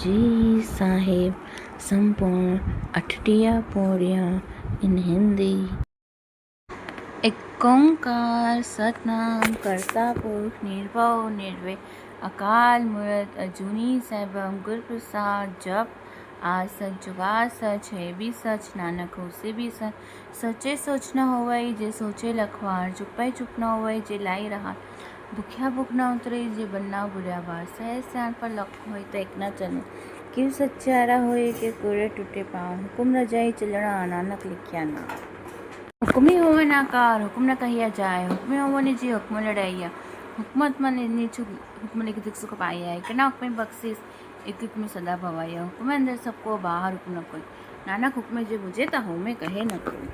जी साहेब संपूर्ण 8 पौड़ियाँ इन हिंदी। एक ओंकार सतनाम करता पुरुष निर्भव निर्भय अकाल मूर्त अजूनी सैभम गुर प्रसाद। जप आज सच जुगा सच है भी सच, नानक हो से भी सच। सचे सोच न होवई जे सोचे लखवार, चुपै चुप न होवई जे लाई रहा। भूख्या भूख न उतरे जे बनना बुरा बार, सहज स्याण पर लख होई तो एक न चले। क्यों सच्चारा होए के कोरे टूटे पाँव, हुकुम न जाई चलना नानक लिखिया ना। हुक्मी होवे नाकार हुक्म न कहिया जाए, हुक्मी होवो निजी हुक्म लड़ाइया। हुकमत मन नीचु हुक्म लिखित सुख पाइया, एक ना हुक्म बख्शिश एक एक में सदा भवाइया। हुक्म अंदर सबको बाहर हुक्म न कोई, नानक हुक्म जे बुझे ता होमे कहे न कोई।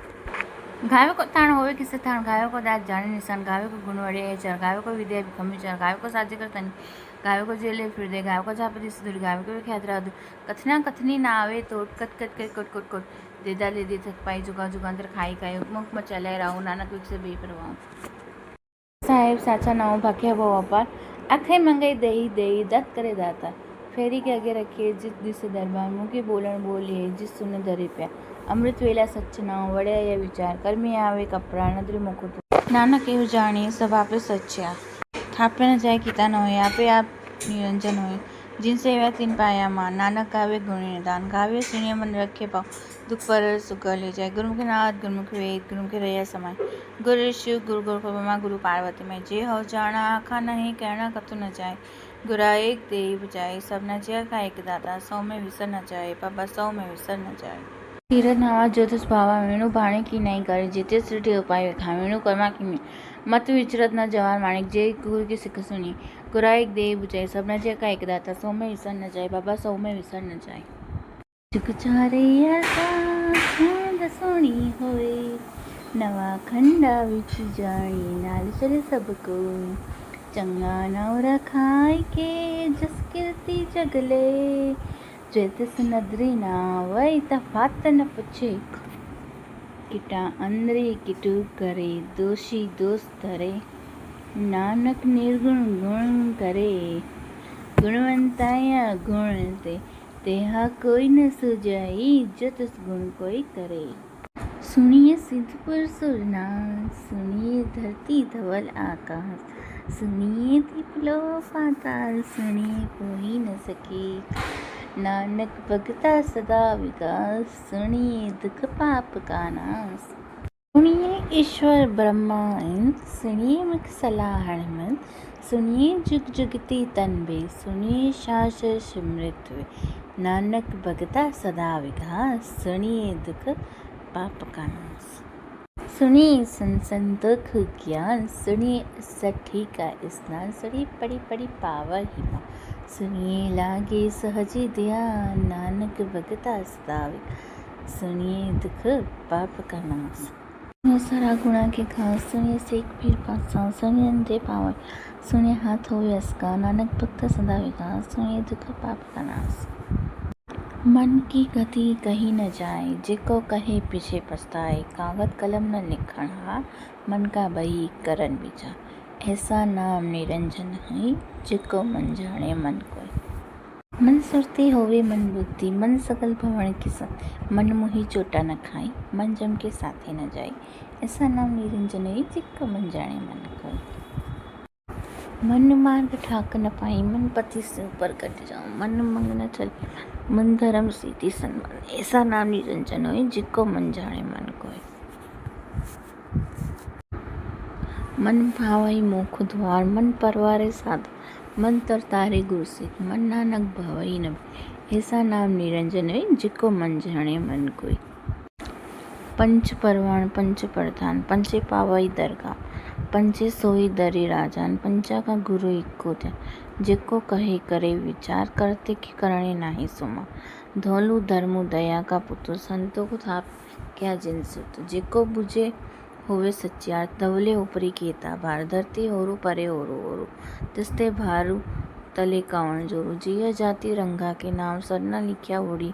घावे को ताण होवे किसे ताण, घावे को दात जाने निशान, घावे को गुण वड़े चर, घावे को विद्या भिखम विचार, घावे को साजे कर तनी, घावे को जेले फिर दे, घावे को झापति सुधुर, घावे को विख्यात राधु। कथना कथनी ना आवे तो कत कत कत कोट कोट कोट, देदा ले दे थक पाई जुगा जुगांतर खाई खाई। हुक्म चलाए राहू नानक विक से बेपरवाह। साहेब साचा नाव भाग्य वो अपार, आखे मंगई दही दही दत्त करे दाता। फेरी के आगे रखिए जिस दिसे दरबार, मुँह की बोलन बोलिए जिस सुन धरे प्या। अमृत वेला सच नाव वड़े ये विचार, कर्मी आवे कपड़ा नदरी मुकुट। नानक एहु जानिए सब आपे सच्चा, थापे न जाए किता न होए, आपे आप निरंजन होए। जिनसे वह तीन पाया मान, नानक गावे गुण निदान, गावे सुनिए मन रखे पाओ। दुख पर सुख ले जाए, गुरुमुख नाथ गुरुमुख वेद, गुरुमुख रैया समाय। गुरु शिव गुरु गुरु ब्रह्मा गुरु पार्वती में, जे हो जाना आखा नहीं कहना कतु न जाए। गुरा एक देव जाए सब न जय का एक दाता, सौ में विसर न जाए बाबा सौ में विसर न जाए। तीरथ नावा ज्योतिष भावा वेणु भाणे की नहीं करे, जिते सृष्टि उपाय वेखा वेणु कर्मा की में। मत विचरत न जवान माणिक, जे गुरु की सिख सुनी। गुरा एक देव बुझाए सब न जय का एक दाता, सौ में विसर न जाए बाबा सौ में विसर न जाए। जुग चारे सोनी होए, नवा खंडा विच जानी नाल चले सबको। चंगा नवरा खाए के जस कीर्ति जगले, जेतिस नदरी ना वही तफात न पुछे। किटा अंदरे किटू करे दोषी दोष धरे, नानक निर्गुण गुण करे। गुणवंताया गुण ते तेहा कोई न सुजाई, जो तिस गुण कोई करे। सुनिए सिद्धपुर सुरनाथ, सुनिए धरती धवल आकाश, सुनिए दीपलो पाताल, सुनिए कोई न सके। नानक भगता सदा विकास, सुनिए दुख पाप का नाश। सुनिए ईश्वर ब्रह्मा इंद, सुनिए मुख सलाहण मन, सुनिए जुग जुगती तनबे, सुनिए शास्त्र स्मृत वे। नानक भगता सदा विकास, सुनिए दुख पाप का नाश। सुनिए सन दुख ज्ञान, सुनिए सठी का स्नान, सुनिए पड़ी पड़ी पावर हिमा, सुनिए लागे सहजी ध्यान। नानक भगता सदा विकास, सुनिए दुख पाप का नाश। सुनिए सारा गुणा के घास, सुनिए सेक पीर पासा, सुनिए अंधे पावर, सुनिए हाथ हो यसका। नानक भक्त सदा विकास, सुनिए दुख पाप का नाश। मन की गति कहीं न जाए, जिको कहे पीछे पछताए। कागज कलम न लिखण हार, मन का बही करन विचार। ऐसा नाम निरंजन है, जिको मन जाने मन कोई। मन सुरती होवे मन बुद्धि, मन सकल भवन के संग। मन मोहि चोटा न खाई, मन जम के साथे न जाई। ऐसा नाम निरंजन है, जिको मन जाने मन कोई। मन मार्ग ठाक न पाई, मन पति से ऊपर कट जाऊं। मन मंग न चल मन धर्म सीति सन्मान, ऐसा नाम निरंजन होए, जिको मन जाने मन कोई। मन भावई मोख द्वार, मन परवारे साधु, मन तरतारे गुरु सिख। मन नानक भवई न, ऐसा नाम निरंजन है, जिको मन जाने मन कोई। पंच परवान पंच प्रधान, पंचे पावई दरगाह, पंचे सोई दरी राजान। पंचा का गुरु इक्को ध्यान, जिको कहे करे विचार। करते कि करणे नाही सुमा, धोलू धर्मु दया का पुत्र। संतों को थाप क्या जिन सुत, जिको बुझे होवे सच्चार। धवले ऊपरी केता भार, धरती होरु परे होरु होरु, तिस्ते भारू तले कावण जोरू। जिया जाति रंगा के नाम, सरना लिख्या होड़ी।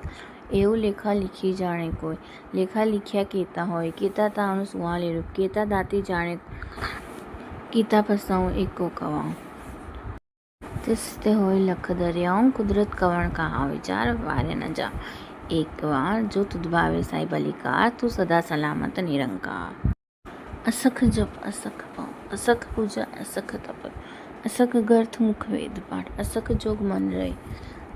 एवं लेखा लिखी जाने कोई, लेखा लिखिया केता होय। केता ताणु सुहाले रूप, केता दाती जाने कीता फसाऊं एको कवाऊं। तिसते होए लख दरियाऊं कुदरत कवण कहा विचार वारे न जा। एक बार जो तुझ भावे साई बलिकार तू सदा सलामत निरंकार। असख जप असख पाँव असख पूजा असख तप असख गर्थ मुख वेद पाठ असख जोग मन रहे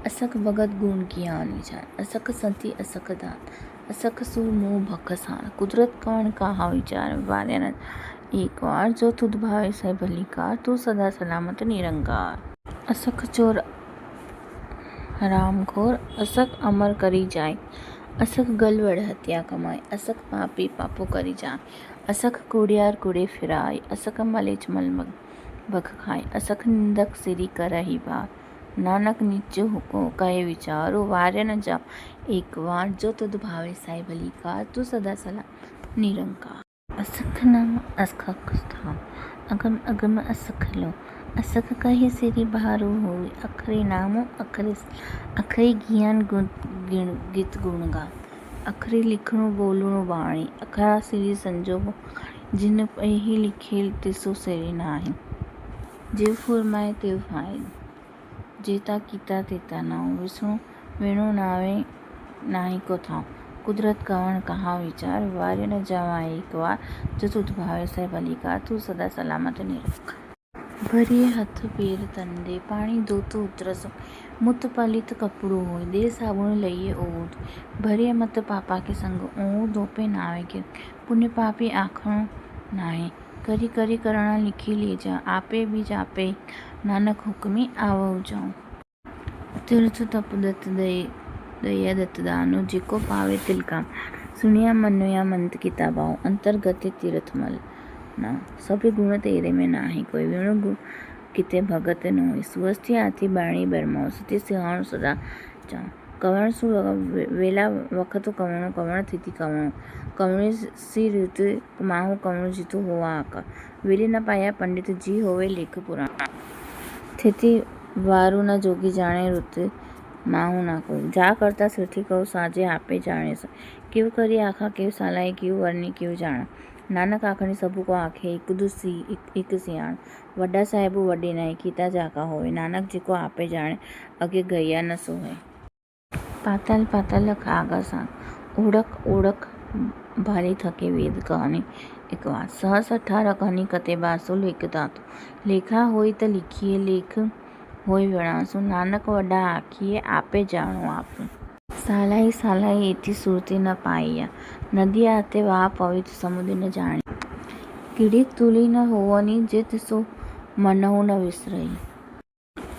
असख भगत गुण ज्ञान विचार असख संति असख दान असख सुर मोह भखसान कुदरत कवण कहा विचार वारे न एक बार जो तुझ भावे साई बलिकार तू सदा सलामत निरंकार। असख चोर हरामखोर असख अमर करी जाए असख गलवड़ हत्या कमाए असख पापी पापो करी जाए असख कुड़ियार कुड़े फिराए असख मलेच मलमग भग खाए असख निंदक सिरी करही बात नानक नीचो हुको कहे विचारो वार्य न जाओ एक बार जो तुद भावे साई भलीकार तू सदा सला निरंकार। असख नाम असख स्थान अगम अगम असख लो असख कहे सिरी बहारो होए अखरे नामो अखरे ज्ञान गीत गुणगान अखरे लिखणो बोलणो बाणी अखरा सिरी संजोगो जिन पही लिखेल तिसो सिरी नाही जीव फुरमाए तेव फाए जेता कीता तेता नाव विष्णु वेणु नावे नाही को थाव कुदरत कवण कहा विचार वार्य न जावा एक बार जो तुझ भावे साई भलीकार तू सदा सलामत निरंकार। भरिए हथ पेर तंदे पाणी धोतो उतरस मुत पलित कपड़ो होय दे साबुण लइए ओढ़ भरिए मत पापा के संग ओढ़ धोपे नावे के पुण्य पापी आखणो नाहे करी करी करणा लिखी ले जा आपे भी जापे नानक हुक्मी आवो जाऊं। तीर्थ तप दत्त दया दत्त दानो जिको पावे तिलका सुनिया मनुया मंत किताबाओ अंतर्गत तीर्थमल ना सभी गुण तेरे में नाही कोई वेणु गुण किते भगत नोय सुवस्थी हाथी बाणी बरमाओ सती सिंहाणु सदा जाऊं कवण सु वेला वखत कवणो कवण थिति कवणो कवणे सी ऋतु माहु कवणो जितु होवा आका वेले न पाया पंडित जी होवे लेख पुराण थिति वारु न जोगी जाने ऋतु माहु ना कोई जा करता सिरथी कहो साजे आपे जाने सा क्यों करी आखा क्यों सालाए क्यों वर्णी क्यों जाना नानक आखणी सबू को आखे एक सियाण वड्डा साहेबू वड्डी नहीं कीता जाका होवे नानक जी को आपे जाने अगे गया न सोहे। पाताल पाताल आगासान ओळख ओळख भारी थके वेद कहानी एक बार सहस 18 कहानी कते बासु लेखता लेखा होई त लिखिए लेख होई वणासु नानक वड्डा आखिए आपे जाणो आप सालाई सालाई एती सुरती न पाइया नदी आते वाह पवित्र समुद्र न जाने कीड़ी तुली न होवनी जित सो मनहु न विसरई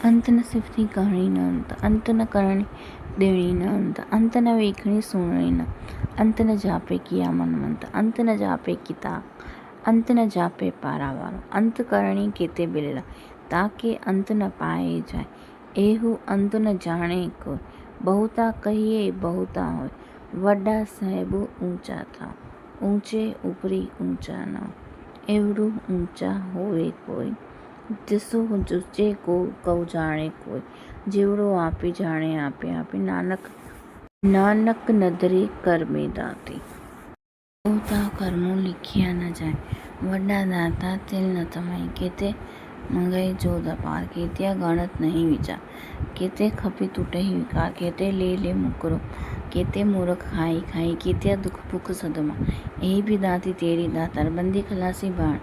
अंत न सिफती कहानी न अंत न करणी देणी न अंत न वेखणी सुनणी न अंत न जापे किया मनमंत अंत न जापे किता अंत न जापे पारावारो अंत करणी केते बिरला ताके अंत न पाए जाए एहु अंत न जाने को बहुता कहिए बहुता होय वड्डा साहेबू ऊंचा था ऊंचे ऊपरी ऊंचा न एवड़ू ऊंचा होवे कोई तिसो जुचे को कऊ जाने कोई जेवड़ो आपे जाने आपे आपे नानक नदरे कर में दाती बहुता कर्मों लिखिया न जाए वड्डा दाता तिल न तमाई केते मंगई जो दपार केतिया गणत नहीं विचार केते खपी टूटे ही विकार केते ले मुकरो केते मूर्ख खाई खाई केतिया दुख भुख सदमा यही भी दाती तेरी दातार बंदी खलासी बाण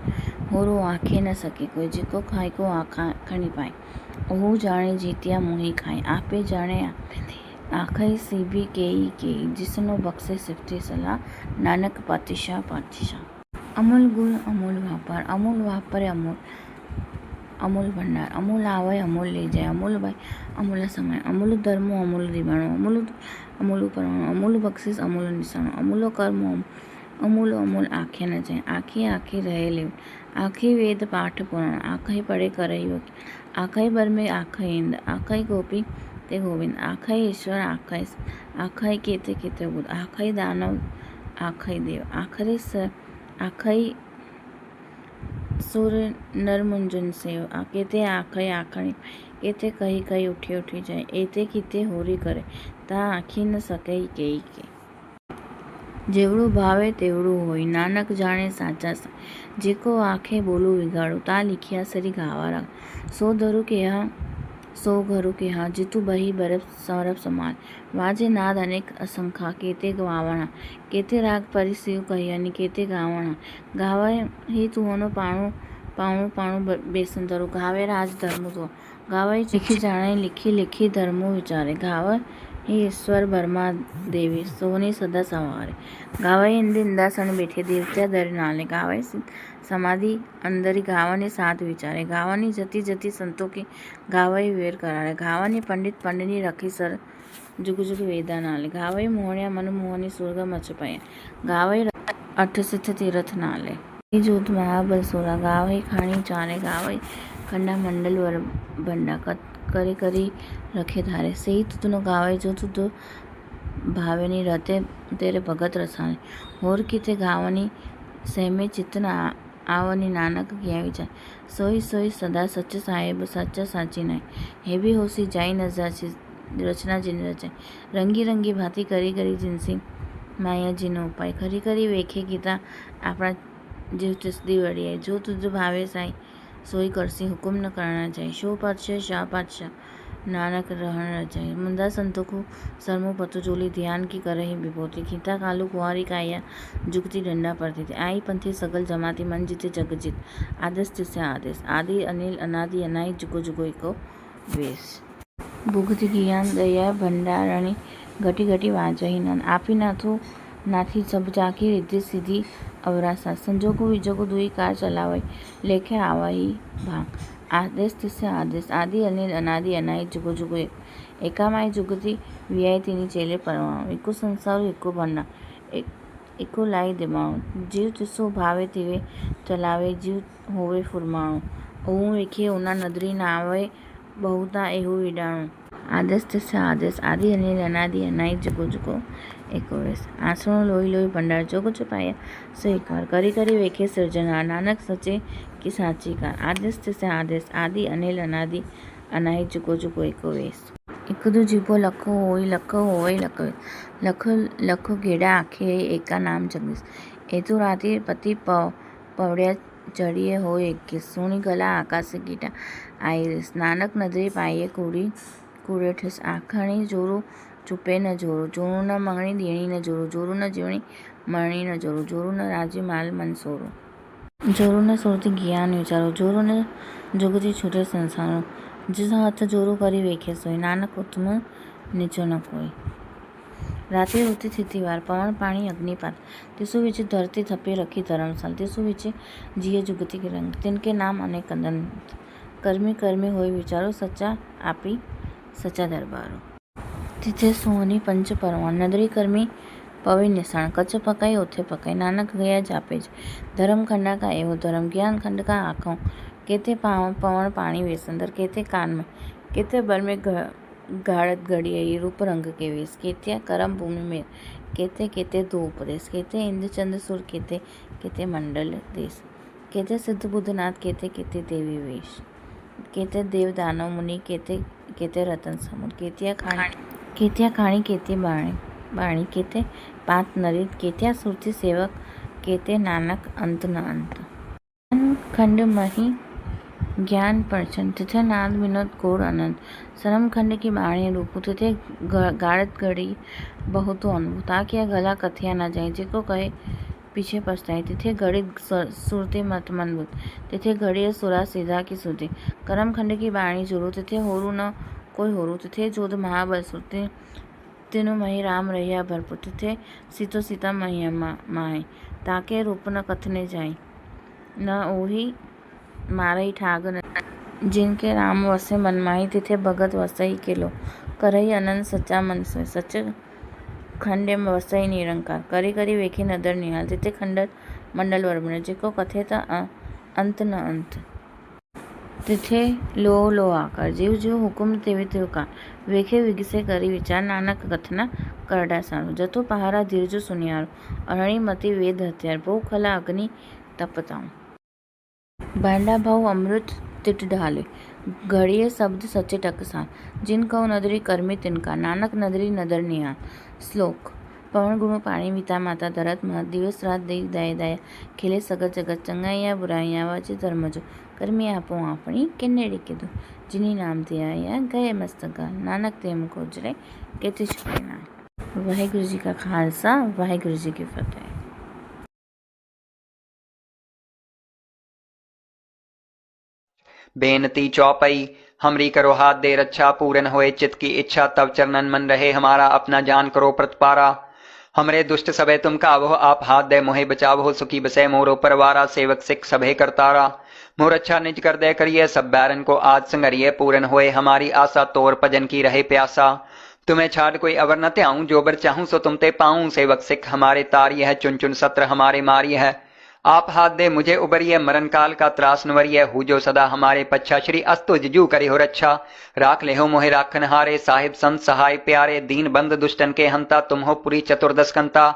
होरो आखे न सके कोई जिको खाई को आखा खणी पाए ओहू जाने जीतिया मुही खाए आपे जाने आपे दे आखई सीबी के जिसनो बख्शे सिफती सलाह नानक पातिशाह अमूल गुण अमूल वापर अमूल भंडार अमूल आवय अमूल ले जाए अमूल भाई अमूल समय अमूल धर्मो अमूल रिवाणो अमूल परमाणु अमूल बख्शिस अमूल निशानो अमूलो कर्मो अमूल आखे न जाए आखे रहे ले आखे वेद पाठ पुराण आखे पढ़े करई वकील आखे बर में आखे इंद आखे गोपी ते गोविंद आखे ईश्वर आखे केते बुध आखे दानव आखे देव आखे सुर नर मुंजन सेव केते आखे आखणी केते कही उठी जाए एते कीते होरी करे ता आखी न सके के जेवड़ू भावे तेवड़ू होई नानक जाने साचा सा जेको आखे बोलू विगाड़ू ता लिखिया सरी गावा सो धरू के सो घरु के हा जितु बही बरफ सौरभ समान वाजे नाद अनेक असंख्या केते गावणा केते राग परिसिव कही आणि केते गावणा गावे ही तुहोनो पाणो पाणो पाणो बेसंदरो गावे राज धर्म तो गावे लिखी जाणे लिखी लिखी धर्मो विचारे गावे ही ईश्वर बर्मा देवी सोनी सदा सवारे गावे हिंदी इंदासन बैठे देवत्या दर नाले गावे समाधि अंदरी गावाने साथ विचारे गावानी जती जती संतो की गावाई वेर करारे गावानी पंडित पंडिनी रखी सर जुग जुग वेदा नाले गावाई मोहनिया मन मोहनी स्वर्ग मच पाया गावाई अठ सिद्ध तीर्थ नाले जोत महाबल सोरा गावाई खाणी चारे गावाई खंडा मंडल वर बंडा करे करी रखे धारे सही तुनो गावाई जो तुतो भावेनी रते तेरे भगत रसाने होर किते गावानी सहमे चित्तना आवनी नानक किया विचार सोई सोई सदा सच साहेब सच्चा साची नहीं हे भी होसी जाई नजाची रचना जिन रचाई रंगी रंगी भाती करी करी जिनसी माया जीनो उपाय खरी खरी वेखे गीता अपना जीव तिसदी वड़ी है जो तुझ भावे साई सोई करसी हुकुम न करना चाहिए शो पातशाह शाह पातशाह नानक रहन रचाई मुंदा संतों को सरमो पतुजोली ध्यान की कर रही विभूति खीता कालू कुंवारी काया जुगती डंडा पड़ती थी आई पंथी सगल जमाती मन जीते जग जीत आदेश तिसे आदेश आदि अनिल अनादि अनाई जुगो जुगो एको वेश भुगती ज्ञान दया भंडारणी घटी घटी वाजही नन आपी नाथो नाथी सब जाकी रिद्धि सीधी अवरासा संजोगो विजोगो दुई कार चलावई लेखे आवाई भाग आदेश तिसे आदेश आदि अनिल अनादि अनाई जुगो जुगो एकामाई जुगती वियाई तीनी चेले परवाणु एको संसार एको भंडा एको लाई दिमाणु जीव तिसो भावे तिवे चलावे जीव होवे फुरमाणु ओहू वेखे उना नदरी नावे बहुता एहू विडाणु आदेश तिसे आदेश आदि अनिल अनादि अनाई जुगो जुगो एको वेश आसणो लोई लोई भंडार जोगो छुपाया सो एक बार करी करी वेखे सृजनहार नानक सचे की साची कार आदेश तिसे आदेश आदि अनिल अनादि अनाई जुगो जुगो एको वेश एकदो जीवो लखो होई लखो लखो घेड़ा आखे एका नाम जगदीश एतो राती पति पवड़िया चढ़िए हो एक सोनी गला आकाशे गीटा आईरिस नानक नजरे पाइए कूड़े ठस आखणी जोरो चुपे न जोरो जोरू न मंगणी देणी न जोरो जोरू न जीवणी मरणी न जोरो जोरू न राजी माल मन सोरो जोरू न सुरती ज्ञान विचारो जोरू न जुगती छूटे संसारो जिस हाथ जोरू करी वेखे सोई नानक उत्तम नीचो न कोई राते होती थी वार पवन पानी अग्निपात तिसु विच धरती थपे रखी धर्मशाल तिसु विच जिये जुगती के रंग तिनके नाम अनेक कंदन कर्मी कर्मी होई विचारो सच्चा आपी सच्चा दरबारो तिथे सोहनी पंच परवान नदरी कर्मी पवे निशान कच्छ पकाई ओथे पकाई नानक गया जापे धर्म खंडा का एवो धर्म ज्ञान खंड का आँखों केते पवन पानी वेसंदर केते कान में केते बर में गाड़त घड़िया रूप रंग के वेश केतिया करम भूमि में केते केते दो उपदेश केते इंद्र चंद्र सुर केते केते मंडल देश केते सिद्ध बुद्धनाथ केते केते देवी वेश केते देव दानव मुनि केते केते रतन समुद्र केतिया खाणी केते बाणी केते पात नरित केतिया सुरती सेवक केते नानक अंत न अंत खंड मही ज्ञान परचन तिथे नाद विनोद कोर आनंद सरम खंड की बाणी रूप तिथे गाड़त घड़ी बहुतो अनुभव ताकि गला कथिया न जाए जिको कहे पीछे पछताए तिथे घड़ी सुरते मत मनबुत तिथे घड़ी सुरा सीधा की सुरती करम खंड की बाणी जोरू तिथे होरू न कोई होरू तिथे जोध महाबल सुरते तीनों मही राम रहिया भरपूर तिथे सीतो सीता मैया माए ताके रूप न कथने जाए न ओही मारई ठाग जिनके राम वसे मनमाही तिथे भगत वसई केलो करई अनंत सच्चा मन सोय सच खंडे में वसई निरंकार करी करी वेखी नदर निहाल तिथे खंडर मंडल वर्बन जेको कथे त अंत न अंत तिथे लो आकार जीव जीव हुकुम तेवे तिवका वेखे विगसे करी विचार नानक कथना करडा सारो जतो पहारा धीरजो सुनियारो अरणी मती वेद हथियार बहु खला अग्नि तपताऊं भांडा भाव अमृत तिट ढाले घड़िए शब्द सच्चे टकसान जिन कहो नदरी कर्मी तिनका नानक नदरी नदर निहाल श्लोक पवन गुणु पाणी विता माता धरत महत दिवस रात देख दाय दाया खेले सगत जगत चंगाइया बुराइया वाचे धर्मजो करमी आपो अपनी किन्नेड़ी कीधु जिनी नाम ते आया गए मस्तका नानक ते मुख उजरे किते छुपे ना। वाहिगुरु जी का खालसा वाहिगुरु जी की फतेह। बेनती चौपई हमरी करो हाथ दे रक्षा पूरन होए चित की इच्छा तब चरणन मन रहे हमारा अपना जान करो प्रतिपारा। हमरे दुष्ट सबे तुम कावो आप हाथ दे मोहे बचावो सुखी बसे मोरो परवारा सेवक सिख सभे करतारा। मोर अच्छा निज कर दे करिए सब बैरन को आज संगरिए पूरन होए हमारी आशा तोर भजन की रहे प्यासा। तुम्हें छाड़ कोई अवर न त्याऊं जो बर चाहूं सो तुम ते पाऊं सेवक सिख हमारे तारिय है चुन चुन सत्र हमारे मारिय है। आप हाथ दे मुझे उबरिए मरण काल का त्रास नवरिय हु जो सदा हमारे पच्छा श्री अस्तु जिजू करे हो रक्षा। राख ले हो मोहे राखन हारे साहिब संत सहाय प्यारे दीन बंद दुष्टन के हंता तुम हो पुरी चतुर्दश कंता।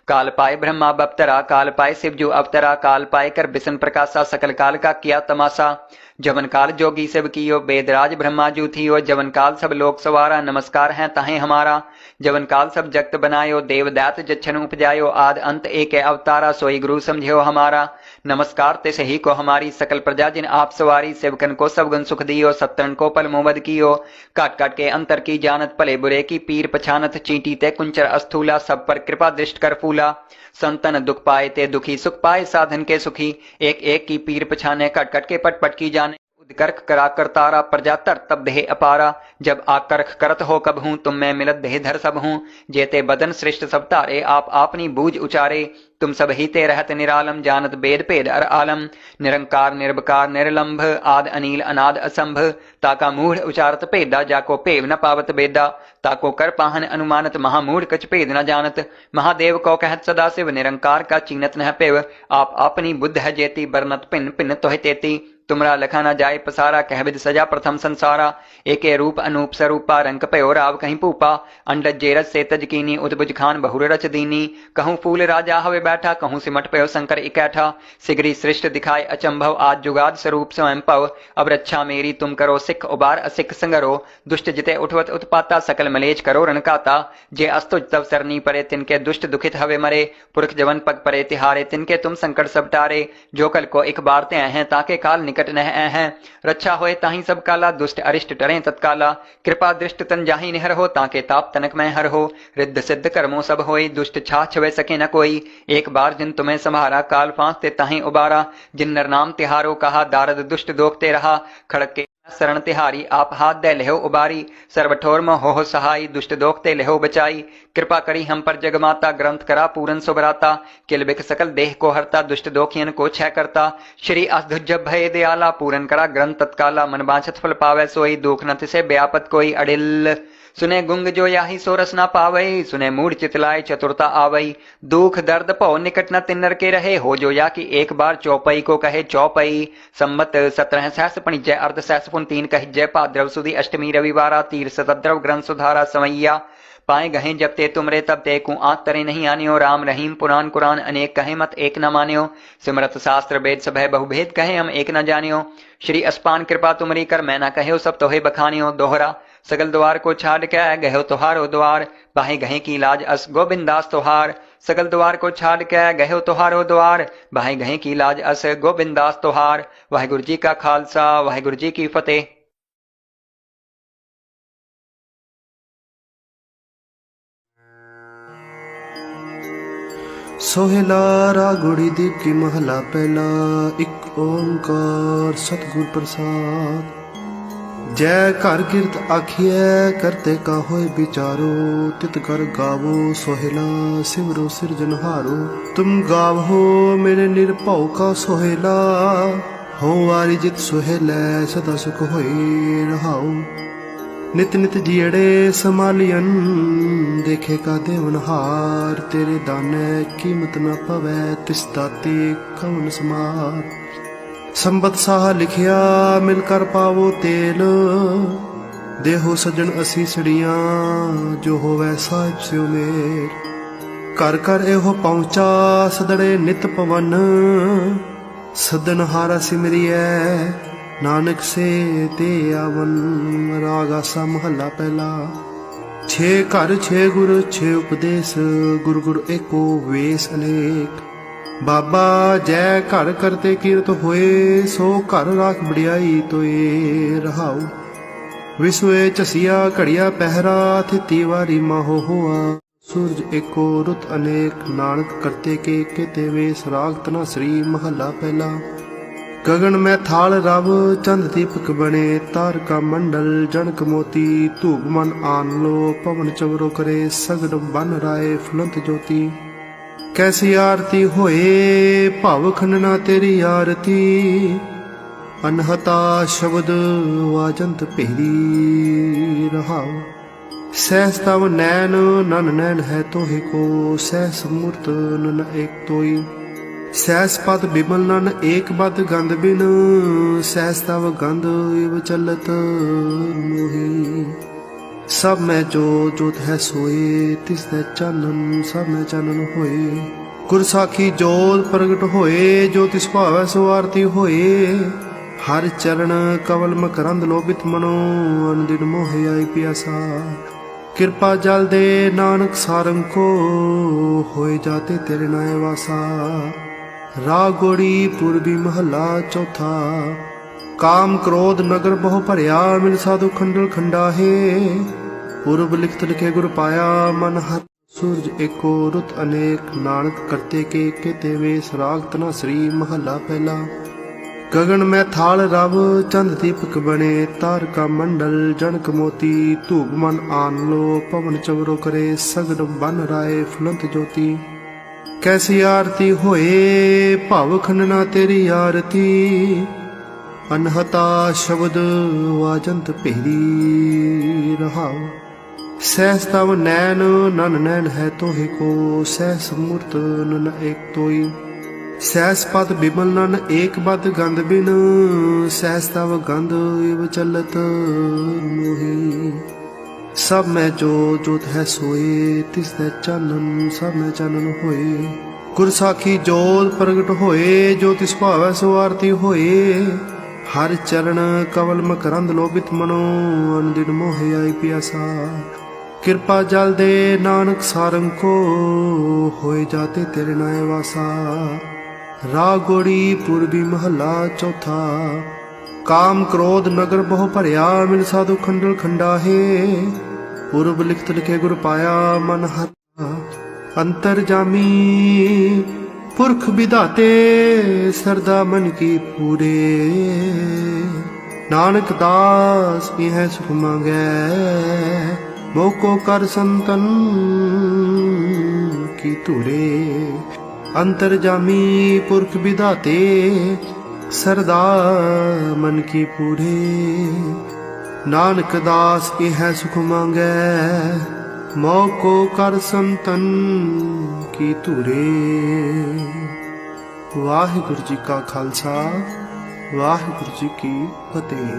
काल पाए ब्रह्मा बप्तरा काल पाए शिवजू अवतरा काल पाए कर बिसन प्रकाशा सकल काल का किया तमाशा। जवन काल जोगी सब कियो बेदराज ब्रह्मा जू थियो जवन काल सब लोक सवारा नमस्कार है ताहे हमारा। जवन काल सब जगत बनायो देव दैत जच्छन उपजायो आद अंत एक अवतारा सोई गुरु समझो हमारा। नमस्कार ते सही को हमारी सकल प्रजा जिन आप सवारी सेवकन को सब गुण सुख दियो सत्तरन को पल मोबद कियो। काट काट के अंतर की जानत भले बुरे की पीर पछानत चींटी ते कुंचर अस्थूला सब पर कृपा दृष्ट कर फूला। संतन दुख पाए ते दुखी सुख पाए साधन के सुखी एक एक की पीर पछाने कट कट के पट पट की जाने। उदकर्क करा कर तारा प्रजा तर तब देह अपारा जब आकर्ख करत हो कब हूं तुम मैं मिलत देह धर सब हूं। जेते बदन श्रेष्ठ सब तारे आप आपनी बूझ उचारे तुम सब ही ते रहत निरालम जानत बेद पेद अर आलम। निरंकार निर्विकार निर्लंभ आद अनील अनाद असंभ ताका मूढ़ उचारत पेदा जाको पेव न पावत बेदा। ताको कर पाहन अनुमानत महामूढ़ कछ पेद न जानत। महादेव को कहत सदा शिव निरंकार का चीनत न पेव आप अपनी बुद्ध है जेती बरनत पिन पिन तोह तेती। तुमरा लखा न जाय पसारा कह विद सजा प्रथम संसारा। एके रूप अनूप स्वरूपा रंग पयो राव कहीं पूपा अंडज जेरज से तजकीनी उदबुज खान बहुर रच दीनी। कहूं फूल राजा हवे बैठा कहूं सिमट पयो शंकर इकैठा। सिगरी सृष्ट दिखाए अचंभव आज जुगाद स्वरूप स्वयं पव। अब रक्षा मेरी तुम करो सिख उबार असिख संगरो। दुष्ट जिते उठवत उत्पाता सकल मलेज करो रणकाता। जे अस्तुज तव सरनी परे तिनके दुष्ट दुखित हवे मरे। पुरख जवन पग परे तिहारे तिनके तुम संकट सब टारे। जो कल को एक बार ते हैं ताके काल निकट न है। रक्षा होए ताही सब काला दुष्ट अरिष्ट टरे तत्काला। कृपा दृष्ट तन जाही निहर हो ताके ताप तनक में हर हो। रिद्ध सिद्ध कर्मों सब होई दुष्ट छा छवे सके न कोई। एक बार जिन तुम्हें संभारा काल फांसते ताही उबारा। जिन नर नाम तिहारो कहा दारद दुष्ट दोखते रहा। खड़क के शरण तिहारी आप हाथ दे लेहो उबारी। सर्वठोर में हो सहाई दुष्ट दोखते लेहो बचाई। कृपा करी हम पर जगमाता ग्रंथ करा पूरन सुभराता। किलबिक सकल देह को हरता दुष्ट दोखियन को छह करता। श्री अधुज भय दयाला पूरन करा ग्रंथ तत्काला। मन बांछत फल पावे सोई दुख न तिसे व्यापत कोई अडिल। सुने गुंग जो याही सोरस ना पावई सुने मूड चितलाय चतुरता आवई। दुख दर्द पौ निकट न तिन्नर के रहे हो जो या कि एक बार चौपई को कहे चौपई। सम्मत 17 सहस पणिजय अर्ध सहस पुन 3 कहिजय भाद्रव सुदी अष्टमी रविवारा तीर सतद्रव ग्रंथ सुधारा समैया। पाए गहे जब ते तुमरे तब ते को आंख तरे नहीं आनियो। राम रहीम पुराण कुरान अनेक कहे मत एक न मानियो। सिमरत शास्त्र वेद सभय बहुभेद कहे हम एक न जानियो। श्री अस्पान कृपा तुमरी कर मैं न कहो सब तोहे बखानियो। दोहरा सगल द्वार को छाड़ के गहो तुहारो द्वार। बाहे गहे की लाज अस गोबिंदास तुहार। सगल द्वार को छाड़ के गहो तुहारो द्वार। बाहे गहे की लाज अस गोबिंदास तुहार। वाहिगुरु जी का खालसा वाहिगुरु जी की फतेह। सोहेला रागुड़ी दीप की महला पहला। एक ओंकार सतगुर प्रसाद। जय कर कीर्त आखिए करते का होए विचारो। तित कर गावो सोहेला सिमरो सिरजनहारो। तुम गावो मेरे निरपौ का सोहेला। हो वारी जित सोहेला सदा सुख होए रहाओ। नित नित जियड़े समालियन देखे का देवनहार। तेरे दाने कीमत न पवै तिस दाते कवन समार। संबत साह लिखिया मिलकर पावो तेल। देहो सजन असीसड़ियां जो होवै साहिब स्यो मेर। कर कर एहो पहुंचा सदड़े नित पवन। सदन हारा सिमरियै नानक से ते आवन। राग आसा महला पहला। 6 घर 6 गुर 6 उपदेश। गुर गुर एको वेश अनेक। बाबा जय घर करते कीरत होए, सो घर राख बड़ियाई तोए रहाऊ। विसवे चसिया घड़िया पहरा, थिती वारी माहो हुआ। सूरज एको रुत अनेक, नानक करते के तेवे सराग तना श्री महला पहला। गगन में थाल रव, चंद दीपक बने, तार का मंडल जनक मोती। धूप मन आन लो, पवन चवरो करे, सगड़ बन राय फुलंत ज्योति। कैसी आरती होए, भाव खंडना तेरी आरती। अनहता शब्द वाजंत भेरी रहाओ। सहस तव नैन नन नैन है तोहे को, सहस मूर्त नन एक तोई। सहस पद बिमल नन एक बद गंध बिन, सहस तव गंध इव चलत मोही। सब में जो जोत है सोए, तिस दे चानन सब में चानन होए। गुर साखी जोत प्रगट होए, जो तिस भावै सो आरती होए। हर चरण कवल मकरंद लोभित मनो, अन दिन मोहे आई प्यासा। कृपा जल दे नानक सारंग को, होए जाते तेरे नाय वासा। रागोड़ी पूर्वी महला चौथा। काम क्रोध नगर बहु भरिया, मिल साधु खंडल खंडा है। पूर्व लिखत लिखे गुर पाया, मन हर सूरज एको रुत अनेक। नानक करते के तेवे सराग तना श्री महला पहला। गगन में थाल रव, चंद दीपक बने, तार का मंडल जनक मोती। धूप मन आन लो, पवन चवरो करे, सगड़ बन राय फुलंत ज्योति। कैसी आरती होए, भाव खंडना तेरी आरती। अनहता शब्द वाजंत भेरी रहाओ। सहस तव नैन नन नैन है तोहे को, सहस मूर्त नन एक तोई। सहस पद बिमल नन एक बद गंध बिन, सहस तव गंध इव चलत मोही। सब में जो जोत है सोए, तिस दे चानन सब में चानन होए। गुर साखी जोत प्रगट होए, जो तिस भावै सो आरती होए। हर चरण कवल मकरंद लोभित मनो, अन दिन मोहे आई प्यासा। कृपा जल दे नानक सारंग को, होए जाते तेरे नाय वासा। रागोड़ी पूर्वी महला चौथा। काम क्रोध नगर बहु भरिया, मिल साधु खंडल खंडा है। पूर्व लिखत लिखे गुर पाया, मन हर अंतर जामी। पुरख विधाते सरदा मन की पूरे। नानक दास यह सुख मांगै, मोको कर संतन की तुरे। अंतर जामी पुरख विधाते, सरदा मन की पूरे। नानक दास यह सुख मांगै, मोको कर संतन की तुरे। वाहिगुरु जी का खालसा, वाहिगुरु जी की फतेह।